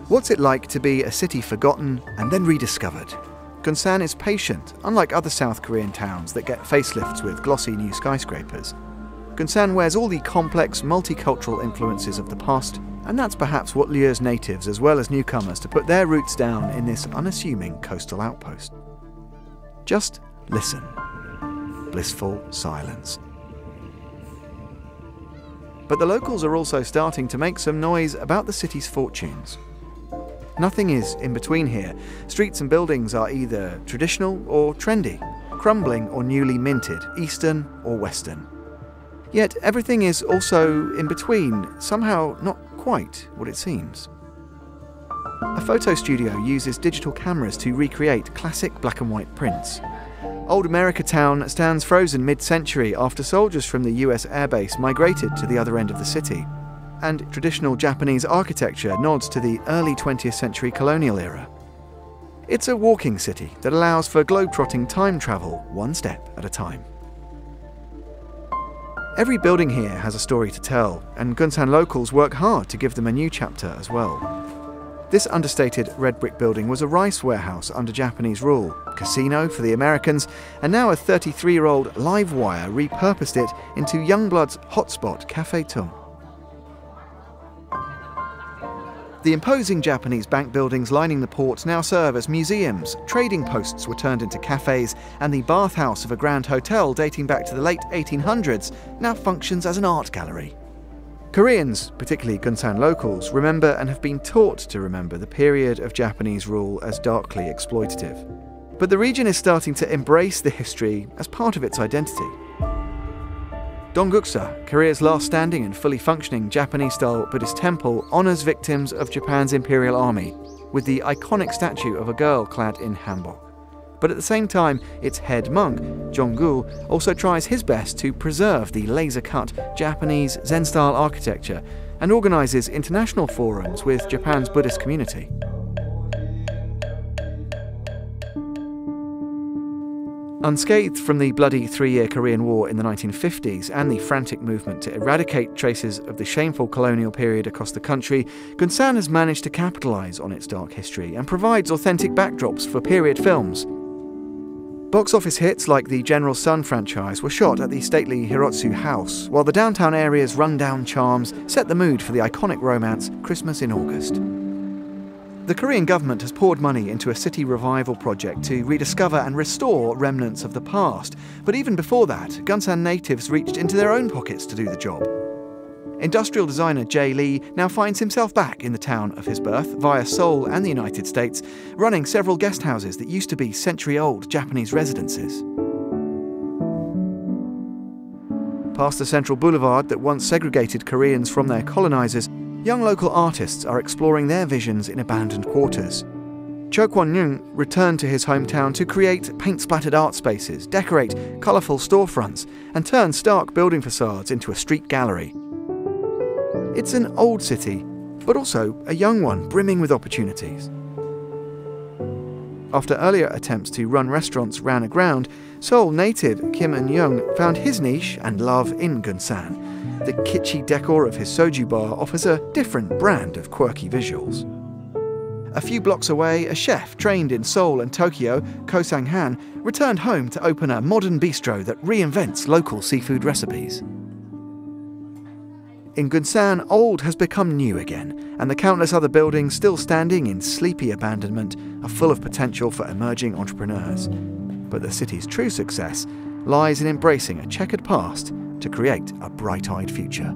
What's it like to be a city forgotten and then rediscovered? Gunsan is patient, unlike other South Korean towns that get facelifts with glossy new skyscrapers. Gunsan wears all the complex, multicultural influences of the past, and that's perhaps what lures natives as well as newcomers to put their roots down in this unassuming coastal outpost. Just listen. Blissful silence. But the locals are also starting to make some noise about the city's fortunes. Nothing is in between here. Streets and buildings are either traditional or trendy, crumbling or newly minted, Eastern or Western. Yet everything is also in between, somehow not quite what it seems. A photo studio uses digital cameras to recreate classic black and white prints. Old America Town stands frozen mid-century after soldiers from the US airbase migrated to the other end of the city. And traditional Japanese architecture nods to the early 20th century colonial era. It's a walking city that allows for globe-trotting time travel one step at a time. Every building here has a story to tell, and Gunsan locals work hard to give them a new chapter as well. This understated red brick building was a rice warehouse under Japanese rule, casino for the Americans, and now a 33-year-old live wire repurposed it into Youngblood's hotspot Cafe Tung. The imposing Japanese bank buildings lining the port now serve as museums, trading posts were turned into cafes, and the bathhouse of a grand hotel dating back to the late 1800s now functions as an art gallery. Koreans, particularly Gunsan locals, remember and have been taught to remember the period of Japanese rule as darkly exploitative. But the region is starting to embrace the history as part of its identity. Dongguksa, Korea's last standing and fully functioning Japanese-style Buddhist temple, honours victims of Japan's Imperial Army, with the iconic statue of a girl clad in hanbok. But at the same time, its head monk, Jong-gu, also tries his best to preserve the laser-cut Japanese Zen-style architecture and organises international forums with Japan's Buddhist community. Unscathed from the bloody three-year Korean War in the 1950s and the frantic movement to eradicate traces of the shameful colonial period across the country, Gunsan has managed to capitalise on its dark history and provides authentic backdrops for period films. Box office hits like the General Sun franchise were shot at the stately Hirotsu House, while the downtown area's run-down charms set the mood for the iconic romance Christmas in August. The Korean government has poured money into a city revival project to rediscover and restore remnants of the past, but even before that, Gunsan natives reached into their own pockets to do the job. Industrial designer Jay Lee now finds himself back in the town of his birth via Seoul and the United States, running several guest houses that used to be century-old Japanese residences. Past the central boulevard that once segregated Koreans from their colonizers, young local artists are exploring their visions in abandoned quarters. Cho Kwon-young returned to his hometown to create paint-splattered art spaces, decorate colourful storefronts, and turn stark building facades into a street gallery. It's an old city, but also a young one brimming with opportunities. After earlier attempts to run restaurants ran aground, Seoul native Kim Eun-young found his niche and love in Gunsan. The kitschy decor of his soju bar offers a different brand of quirky visuals. A few blocks away, a chef trained in Seoul and Tokyo, Ko Sang-han, returned home to open a modern bistro that reinvents local seafood recipes. In Gunsan, old has become new again, and the countless other buildings still standing in sleepy abandonment are full of potential for emerging entrepreneurs. But the city's true success lies in embracing a checkered past to create a bright-eyed future.